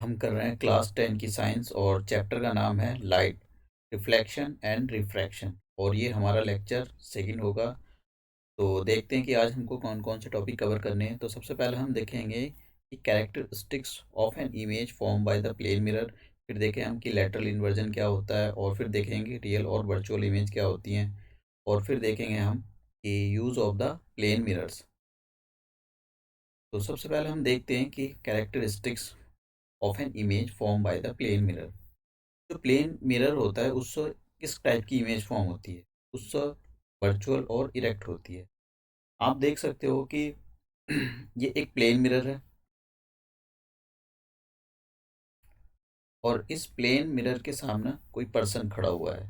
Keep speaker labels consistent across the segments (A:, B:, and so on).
A: हम कर रहे हैं क्लास 10 की साइंस और चैप्टर का नाम है लाइट, रिफ्लेक्शन एंड रिफ्रैक्शन और ये हमारा लेक्चर सेकंड होगा। तो देखते हैं कि आज हमको कौन कौन से टॉपिक कवर करने हैं। तो सबसे पहले हम देखेंगे कि characteristics of an image form by the plane mirror. फिर देखें हम कि लैटरल इन्वर्जन क्या होता है और फिर देखेंगे रियल और वर्चुअल इमेज क्या होती हैं और फिर देखेंगे हम कि use of the plane mirrors. तो सबसे पहले हम देखते हैं कि characteristics of an image form by the plane mirror. जो प्लेन मिरर होता है उससे किस टाइप की इमेज फॉर्म होती है, उससे वर्चुअल और इरेक्ट होती है। आप देख सकते हो कि ये एक प्लेन मिरर है और इस प्लेन मिरर के सामने कोई पर्सन खड़ा हुआ है।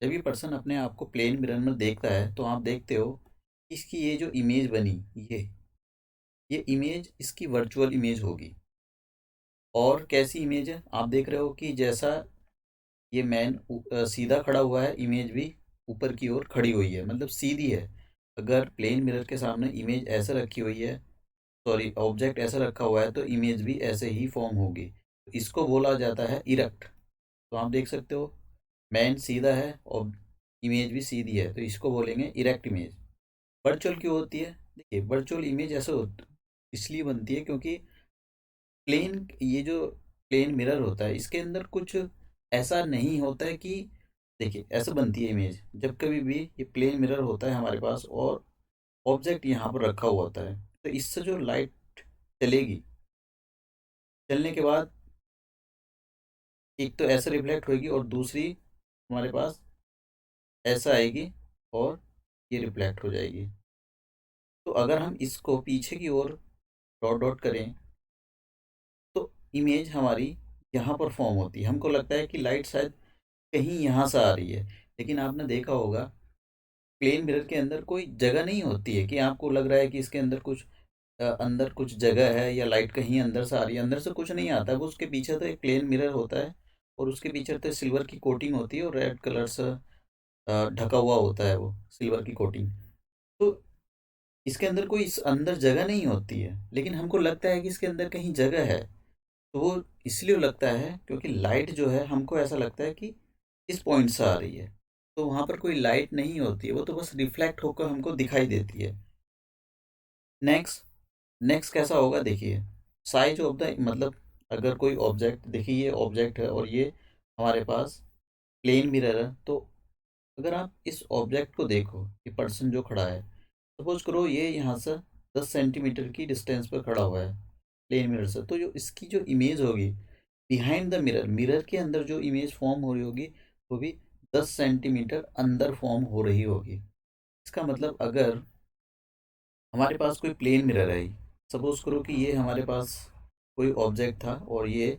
A: जब ये पर्सन अपने आप को प्लेन मिरर में देखता है तो आप देखते हो इसकी ये जो इमेज बनी, ये इमेज इसकी वर्चुअल इमेज होगी। और कैसी इमेज है आप देख रहे हो कि जैसा ये मैन सीधा खड़ा हुआ है, इमेज भी ऊपर की ओर खड़ी हुई है, मतलब सीधी है। अगर प्लेन मिरर के सामने इमेज ऐसे रखी हुई है, सॉरी ऑब्जेक्ट ऐसा रखा हुआ है, तो इमेज भी ऐसे ही फॉर्म होगी। इसको बोला जाता है इरेक्ट। तो आप देख सकते हो मैन सीधा है और इमेज भी सीधी है, तो इसको बोलेंगे इरेक्ट इमेज। वर्चुअल क्यों होती है? देखिए वर्चुअल इमेज ऐसे इसलिए बनती है क्योंकि प्लेन, ये जो प्लेन मिरर होता है इसके अंदर कुछ ऐसा नहीं होता है कि, देखिए ऐसे बनती है इमेज जब कभी भी ये प्लेन मिरर होता है हमारे पास और ऑब्जेक्ट यहाँ पर रखा हुआ होता है, तो इससे जो लाइट चलेगी, चलने के बाद एक तो ऐसे रिफ्लेक्ट होगी और दूसरी हमारे पास ऐसा आएगी और ये रिफ्लेक्ट हो जाएगी। तो अगर हम इसको पीछे की ओर डॉट डॉट करें तो इमेज हमारी यहाँ पर फॉर्म होती है। हमको लगता है कि लाइट शायद कहीं यहाँ से आ रही है, लेकिन आपने देखा होगा प्लेन मिरर के अंदर कोई जगह नहीं होती है कि आपको लग रहा है कि इसके अंदर कुछ अंदर कुछ जगह है या लाइट कहीं अंदर से आ रही है। अंदर से कुछ नहीं आता है, वो उसके पीछे तो एक प्लेन मिरर होता है और उसके पीछे तो सिल्वर की कोटिंग होती है और रेड कलर से ढका हुआ होता है वो सिल्वर की कोटिंग। तो इसके अंदर कोई इस अंदर जगह नहीं होती है, लेकिन हमको लगता है कि इसके अंदर कहीं जगह है। तो वो इसलिए लगता है क्योंकि लाइट जो है हमको ऐसा लगता है कि इस पॉइंट से आ रही है, तो वहाँ पर कोई लाइट नहीं होती है, वो तो बस रिफ्लेक्ट होकर हमको दिखाई देती है। नेक्स्ट, नेक्स्ट कैसा होगा देखिए, साइज ऑफ द, मतलब अगर कोई ऑब्जेक्ट, देखिए ये ऑब्जेक्ट है और ये हमारे पास प्लेन मिरर है। तो अगर आप इस ऑब्जेक्ट को देखो, ये पर्सन जो खड़ा है, सपोज करो ये यहाँ से 10 सेंटीमीटर की डिस्टेंस पर खड़ा हुआ है प्लेन मिरर से, तो जो इसकी जो इमेज होगी बिहाइंड द मिरर, मिरर के अंदर जो इमेज फॉर्म हो रही होगी वो भी 10 सेंटीमीटर अंदर फॉर्म हो रही होगी। इसका मतलब अगर हमारे पास कोई प्लेन मिरर है, सपोज करो कि ये हमारे पास कोई ऑब्जेक्ट था और ये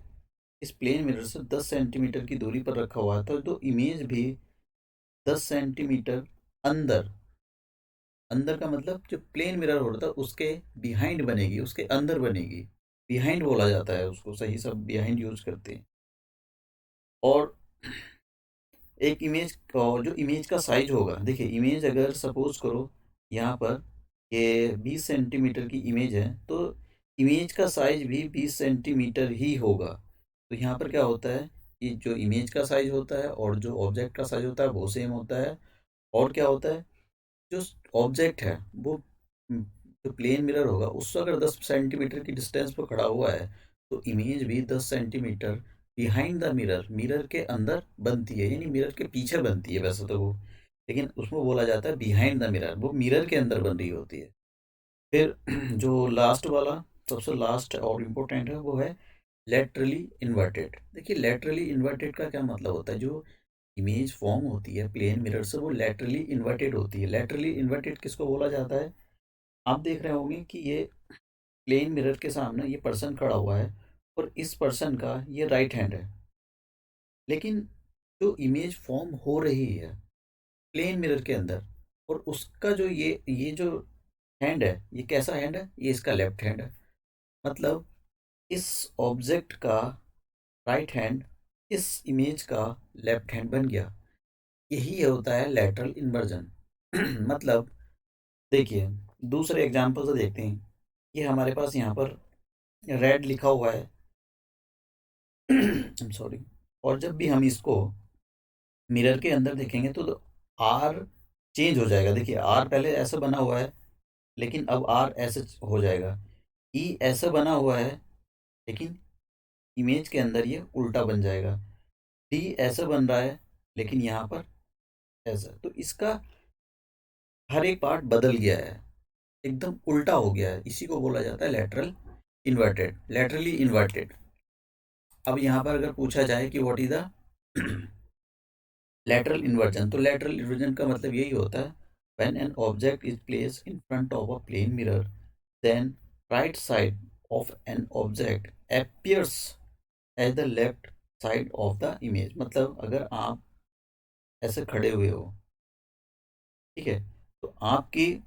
A: इस प्लेन मिरर से 10 सेंटीमीटर की दूरी पर रखा हुआ था, तो इमेज भी 10 सेंटीमीटर अंदर, अंदर का मतलब जो प्लेन मिरर होता है उसके बिहाइंड बनेगी, उसके अंदर बनेगी। बिहाइंड बोला जाता है उसको, सही सब बिहाइंड यूज करते हैं। और एक इमेज, और जो इमेज का साइज होगा, देखिए इमेज अगर सपोज करो यहाँ पर ये 20 सेंटीमीटर की इमेज है, तो इमेज का साइज भी 20 सेंटीमीटर ही होगा। तो यहाँ पर क्या होता है कि जो इमेज का साइज होता है और जो ऑब्जेक्ट का साइज होता है वो सेम होता है। और क्या होता है, जो ऑब्जेक्ट है वो जो प्लेन मिरर होगा उससे अगर 10 सेंटीमीटर की डिस्टेंस पर खड़ा हुआ है, तो इमेज भी 10 centimetre behind the mirror, mirror के अंदर बनती है, यानी मिरर के पीछे बनती है वैसे तो वो, लेकिन उसमें बोला जाता है बिहाइंड द मिरर, वो मिरर के अंदर बन रही होती है। फिर जो लास्ट वाला, सबसे लास्ट और इम्पोर्टेंट है, वो है लेटरली इन्वर्टेड। देखिए लेटरली इन्वर्टेड का क्या मतलब होता है, जो इमेज फॉर्म होती है प्लेन मिरर से वो लेटरली इन्वर्टेड होती है। लेटरली इन्वर्टेड किसको बोला जाता है? आप देख रहे होंगे कि ये प्लेन मिरर के सामने ये पर्सन खड़ा हुआ है और इस पर्सन का ये राइट हैंड है, लेकिन जो इमेज फॉर्म हो रही है प्लेन मिरर के अंदर और उसका जो ये जो हैंड है, ये कैसा हैंड है, ये इसका लेफ्ट हैंड है। मतलब इस ऑब्जेक्ट का राइट हैंड इस इमेज का लेफ्ट हैंड बन गया। यही होता है लेटरल इन्वर्जन। मतलब देखिए दूसरे एग्जांपल से देखते हैं। ये हमारे पास यहाँ पर रेड लिखा हुआ है आई एम सॉरी। और जब भी हम इसको मिरर के अंदर देखेंगे तो आर चेंज हो जाएगा। देखिए आर पहले ऐसा बना हुआ है, लेकिन अब आर ऐसे हो जाएगा। ई ऐसा बना हुआ है, लेकिन इमेज के अंदर ये उल्टा बन जाएगा। डी ऐसा बन रहा है, लेकिन यहाँ पर ऐसा। तो इसका हर एक पार्ट बदल गया है, एकदम उल्टा हो गया है। इसी को बोला जाता है लेटरल इन्वर्टेड, लेटरली इन्वर्टेड। अब यहाँ पर अगर पूछा जाए कि what is the lateral inversion, तो लेटरल इन्वर्जन का मतलब यही होता है when an object is placed in front of a plane mirror, then right side of an object appears as the left side of the image. मतलब अगर आप ऐसे खड़े हुए हो, ठीक है, तो आपकी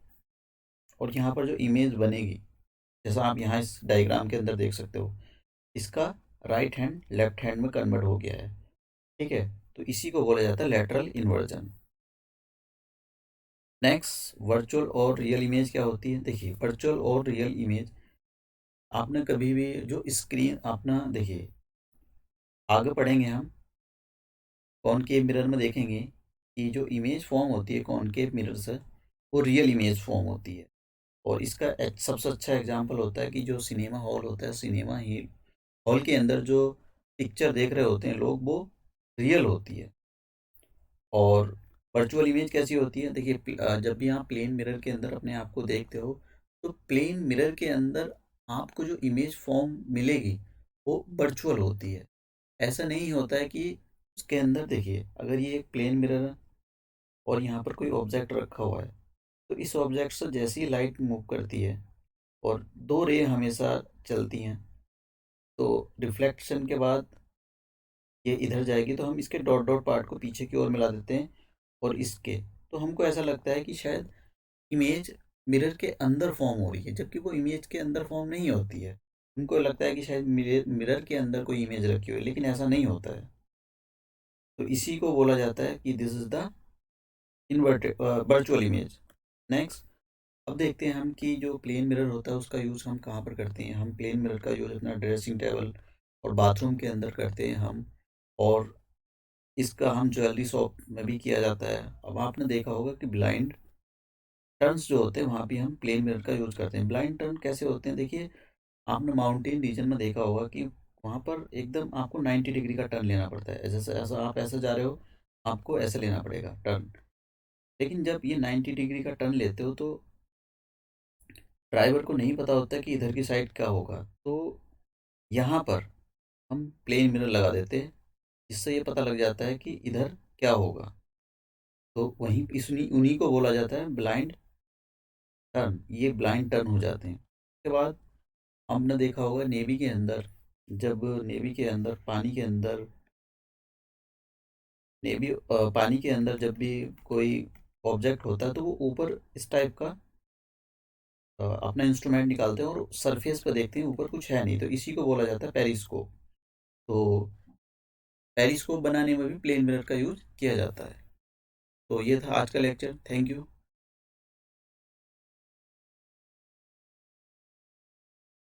A: और यहाँ पर जो इमेज बनेगी, जैसा आप यहाँ इस डायग्राम के अंदर देख सकते हो, इसका राइट हैंड लेफ्ट हैंड में कन्वर्ट हो गया है। ठीक है, तो इसी को बोला जाता है लेटरल इन्वर्जन। नेक्स्ट, वर्चुअल और रियल इमेज क्या होती है। देखिए वर्चुअल और रियल इमेज, आपने कभी भी जो स्क्रीन अपना देखिए, आगे पढ़ेंगे हम कॉनकेव मिरर में देखेंगे कि जो इमेज फॉर्म होती है कॉनकेव मिरर से, वो रियल इमेज फॉर्म होती है। और इसका सबसे अच्छा एग्जांपल होता है कि जो सिनेमा हॉल होता है, सिनेमा ही हॉल के अंदर जो पिक्चर देख रहे होते हैं लोग, वो रियल होती है। और वर्चुअल इमेज कैसी होती है। देखिए जब भी आप प्लेन मिरर के अंदर अपने आप को देखते हो, तो प्लेन मिरर के अंदर आपको जो इमेज फॉर्म मिलेगी वो वर्चुअल होती है। ऐसा नहीं होता है कि उसके अंदर, देखिए अगर ये एक प्लेन मिरर है और यहाँ पर कोई ऑब्जेक्ट रखा हुआ है, तो इस ऑब्जेक्ट से जैसी ही लाइट मूव करती है और दो रे हमेशा चलती हैं, तो रिफ्लेक्शन के बाद ये इधर जाएगी, तो हम इसके डॉट डॉट पार्ट को पीछे की ओर मिला देते हैं और इसके, तो हमको ऐसा लगता है कि शायद इमेज मिरर के अंदर फॉर्म हो रही है, जबकि वो इमेज के अंदर फॉर्म नहीं होती है। हमको लगता है कि शायद मिरर के अंदर कोई इमेज रखी हुई है, लेकिन ऐसा नहीं होता है। तो इसी को बोला जाता है कि this is the inverted virtual image. Next, अब देखते हैं हम कि जो प्लेन मिरर होता है उसका यूज़ हम कहाँ पर करते हैं। हम प्लेन मिरर का यूज़ अपना ड्रेसिंग टेबल और बाथरूम के अंदर करते हैं हम। और इसका हम ज्वेलरी शॉप में भी किया जाता है। अब आपने देखा होगा कि ब्लाइंड टर्न्स जो होते हैं वहाँ भी हम प्लेन मिरर का यूज़ करते हैं। ब्लाइंड टर्न कैसे होते हैं, देखिए आपने माउंटेन रीजन में देखा होगा कि वहाँ पर एकदम आपको 90 डिग्री का टर्न लेना पड़ता है। जैसे ऐसा आप ऐसे जा रहे हो, आपको ऐसे लेना पड़ेगा टर्न। लेकिन जब ये 90 डिग्री का टर्न लेते हो, तो ड्राइवर को नहीं पता होता कि इधर की साइड क्या होगा। तो यहाँ पर हम प्लेन मिरर लगा देते हैं, जिससे ये पता लग जाता है कि इधर क्या होगा। तो वहीं इस उन्हीं को बोला जाता है ब्लाइंड टर्न। ये ब्लाइंड टर्न हो जाते हैं। उसके बाद हमने देखा होगा नेवी के अंदर, जब नेवी के अंदर पानी के अंदर नेवी पानी के अंदर जब भी कोई ऑब्जेक्ट होता है, तो वो ऊपर इस टाइप का अपना इंस्ट्रूमेंट निकालते हैं और सरफेस पर देखते हैं ऊपर कुछ है नहीं, तो इसी को बोला जाता है पेरिस्कोप। तो पेरिस्कोप बनाने में भी प्लेन मिरर का यूज किया जाता है। तो ये था आज का लेक्चर। Thank you.